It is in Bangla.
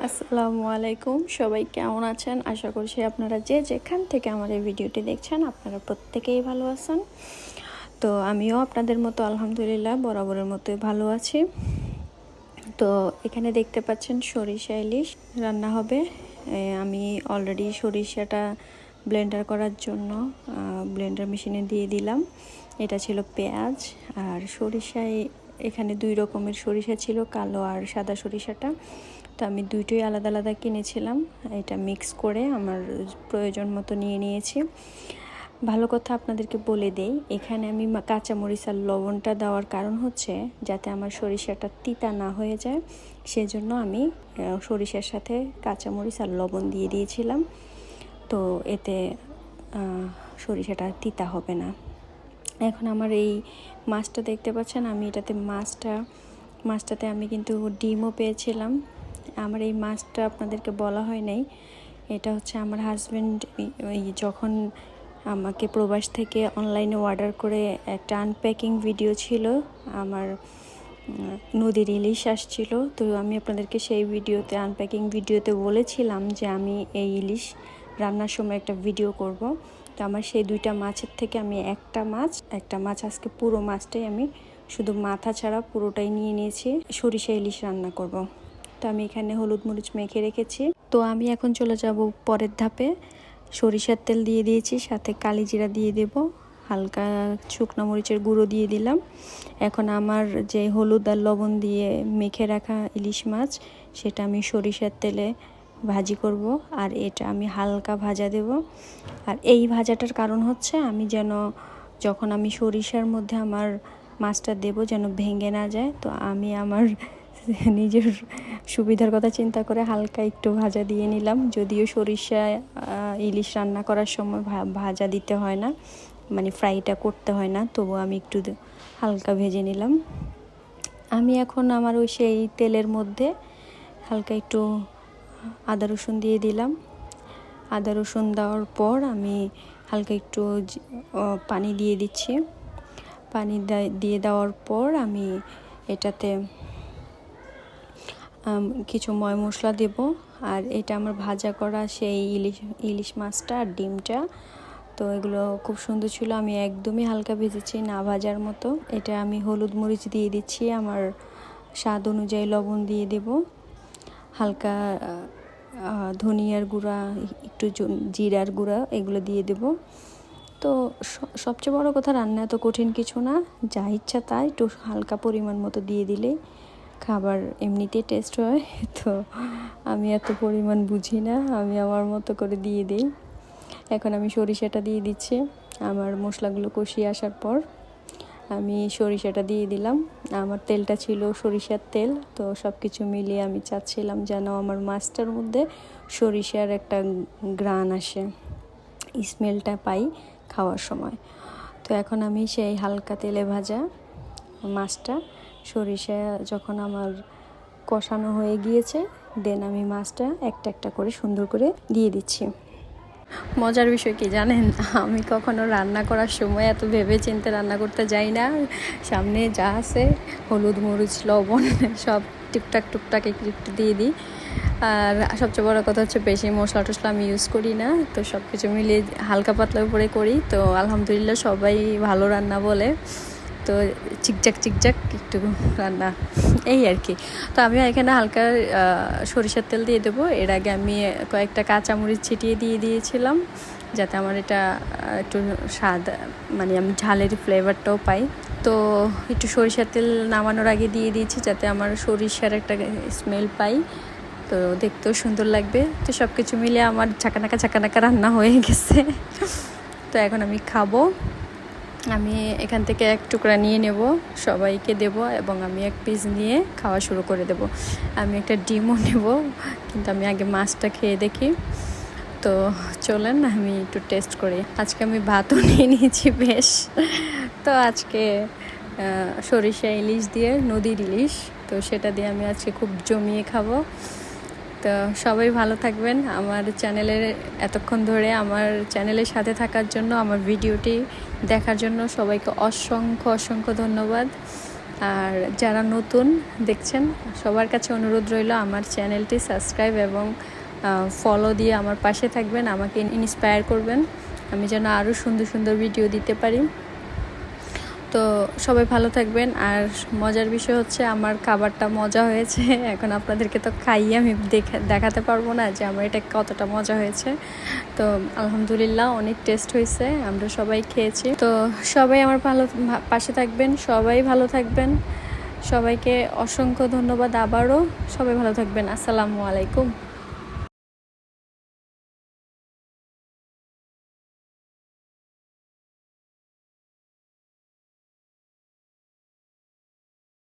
আসসালামু আলাইকুম, সবাই কেমন আছেন? আশা করছি আপনারা যে যেখান থেকে আমার এই ভিডিওটি দেখছেন আপনারা প্রত্যেকেই ভালো আছেন। তো আমিও আপনাদের মতো আলহামদুলিল্লাহ বরাবরের মতোই ভালো আছি। তো এখানে দেখতে পাচ্ছেন সরিষা ইলিশ রান্না হবে। আমি অলরেডি সরিষাটা ব্লেন্ডার করার জন্য ব্লেন্ডার মেশিনে দিয়ে দিলাম। এটা ছিল পেঁয়াজ আর সরিষায়, এখানে দুই রকমের সরিষা ছিল, কালো আর সাদা সরিষাটা। তো আমি দুইটোই আলাদা আলাদা কিনেছিলাম, এটা মিক্স করে আমার প্রয়োজন মতো নিয়ে নিয়েছি। ভালো কথা আপনাদেরকে বলে দেই, এখানে আমি কাঁচামরিচ আর লবণটা দেওয়ার কারণ হচ্ছে যাতে আমার সরিষাটা তিতা না হয়ে যায়, সেজন্য আমি সরিষার সাথে কাঁচামরিচ আর লবণ দিয়ে দিয়েছিলাম। তো এতে সরিষাটা তিতা হবে না। এখন আমার এই মাছটা দেখতে পাচ্ছেন, আমি এটাতে মাছটাতে আমি কিন্তু ডিমও পেয়েছিলাম। আমার এই মাছটা আপনাদেরকে বলা হয় নাই, এটা হচ্ছে আমার হাজব্যান্ড যখন আমাকে প্রবাস থেকে অনলাইনে অর্ডার করে একটা আনপ্যাকিং ভিডিও ছিল, আমার নদীর ইলিশ আসছিল। তো আমি আপনাদেরকে সেই ভিডিওতে আনপ্যাকিং ভিডিওতে বলেছিলাম যে আমি এই ইলিশ রান্নার সময় একটা ভিডিও করব। তো আমার সেই দুইটা মাছের থেকে আমি একটা মাছ আজকে পুরো মাছটাই আমি শুধু মাথা ছাড়া পুরোটাই নিয়ে নিয়েছি, সরিষা ইলিশ রান্না করব। তো আমি এখানে হলুদ মরিচ মেখে রেখেছি। তো আমি এখন চলে যাব পরের ধাপে। সরিষার তেল দিয়ে দিয়েছি, সাথে কালি জিরা দিয়ে দেব, হালকা শুকনো মরিচের গুঁড়ো দিয়ে দিলাম। এখন আমার যে হলুদ আর লবণ দিয়ে মেখে রাখা ইলিশ মাছ, সেটা আমি সরিষার তেলে ভাজি করব, আর এটা আমি হালকা ভাজা দেব। আর এই ভাজাটার কারণ হচ্ছে আমি যেন যখন আমি সরিষার মধ্যে আমার মাছটা দেব যেন ভেঙে না যায়। তো আমি আমার নিজের সুবিধার কথা চিন্তা করে হালকা একটু ভাজা দিয়ে নিলাম। যদিও সরিষা ইলিশ রান্না করার সময় ভাজা দিতে হয় না, মানে ফ্রাইটা করতে হয় না, তবু আমি একটু হালকা ভেজে নিলাম। আমি এখন আমার ওই সেই তেলের মধ্যে হালকা একটু আদা রসুন দিয়ে দিলাম। আদা রসুন দেওয়ার পর আমি হালকা একটু পানি দিয়ে দিচ্ছি। পানি দিয়ে দেওয়ার পর আমি এটাতে কিছু ময় মশলা দেব। আর এটা আমার ভাজা করা সেই ইলিশ মাছটা আর ডিমটা, তো এগুলো খুব সুন্দর ছিল। আমি একদমই হালকা ভেজেছি, না ভাজার মতো। এটা আমি হলুদ মরিচ দিয়ে দিচ্ছি, আমার স্বাদ অনুযায়ী লবণ দিয়ে দেব, হালকা ধনিয়ার গুঁড়া, একটু জিরার গুঁড়া এগুলো দিয়ে দেব। তো সবচেয়ে বড় কথা, রান্না এত কঠিন কিছু না, যা ইচ্ছা তাই একটু হালকা পরিমাণ মতো দিয়ে দিলেই খাবার এমনিতেই টেস্ট হয়। তো আমি এত পরিমাণ বুঝি না, আমি আমার মতো করে দিয়ে দিই। এখন আমি সরিষাটা দিয়ে দিচ্ছি। আমার মশলাগুলো কষিয়ে আসার পর আমি সরিষাটা দিয়ে দিলাম। আমার তেলটা ছিল সরিষার তেল, তো সব কিছু মিলিয়ে আমি চাচ্ছিলাম যেন আমার মাছটার মধ্যে সরিষার একটা ঘ্রাণ আসে, স্মেলটা পাই খাওয়ার সময়। তো এখন আমি সেই হালকা তেলে ভাজা মাছটা, সরিষা যখন আমার কষানো হয়ে গিয়েছে, দেন আমি মাছটা একটা একটা করে সুন্দর করে দিয়ে দিচ্ছি। মজার বিষয় কি জানেন, আমি কখনো রান্না করার সময় এত ভেবে চিন্তে রান্না করতে যাই না। সামনে যা আছে হলুদ মরিচ লবণ সব টুকটাক একটু একটু দিয়ে দিই। আর সবচেয়ে বড় কথা হচ্ছে বেশি মশলা টশলা আমি ইউজ করি না, তো সব কিছু মিলিয়ে হালকা পাতলা উপরে করি। তো আলহামদুলিল্লাহ সবাই ভালো রান্না বলে, তো চিকচাক একটু রান্না এই আর কি। তো আমি এখানে হালকা সরিষার তেল দিয়ে দেবো। এর আগে আমি কয়েকটা কাঁচামরিচ ছিটিয়ে দিয়ে দিয়েছিলাম, যাতে আমার এটা একটু স্বাদ, মানে আমি ঝালের ফ্লেভারটাও পাই। তো একটু সরিষার তেল নামানোর আগে দিয়ে দিয়েছি, যাতে আমার সরিষার একটা স্মেল পাই, তো দেখতেও সুন্দর লাগবে। তো সব কিছু মিলে আমার ঝাঁকানাকা রান্না হয়ে গেছে। তো এখন আমি খাবো। আমি এখান থেকে এক টুকরা নিয়ে নেব, সবাইকে দেব, এবং আমি এক পিস নিয়ে খাওয়া শুরু করে দেব। আমি একটা ডিমও নেব, কিন্তু আমি আগে মাছটা খেয়ে দেখি। তো চলেন আমি একটু টেস্ট করি। আজকে আমি ভাতও নিয়ে নিয়েছি বেশ। তো আজকে সরিষা ইলিশ দিয়ে, নদীর ইলিশ, তো সেটা দিয়ে আমি আজকে খুব জমিয়ে খাবো। তো সবাই ভালো থাকবেন। আমার চ্যানেলের এতক্ষণ ধরে আমার চ্যানেলের সাথে থাকার জন্য, আমার ভিডিওটি দেখার জন্য সবাইকে অসংখ্য ধন্যবাদ। আর যারা নতুন দেখছেন সবার কাছে অনুরোধ রইল আমার চ্যানেলটি সাবস্ক্রাইব এবং ফলো দিয়ে আমার পাশে থাকবেন, আমাকে ইন্সপায়ার করবেন আমি যেন আরও সুন্দর সুন্দর ভিডিও দিতে পারি। তো সবাই ভালো থাকবেন। আর মজার বিষয় হচ্ছে আমার খাবারটা মজা হয়েছে, এখন আপনাদেরকে তো খাইয়ে আমি দেখাতে পারবো না যে আমার এটা কতটা মজা হয়েছে। তো আলহামদুলিল্লাহ অনেক টেস্ট হয়েছে, আমরা সবাই খেয়েছি। তো সবাই আমার পাশে থাকবেন, সবাই ভালো থাকবেন, সবাইকে অসংখ্য ধন্যবাদ আবারও। সবাই ভালো থাকবেন। আসসালামু আলাইকুম।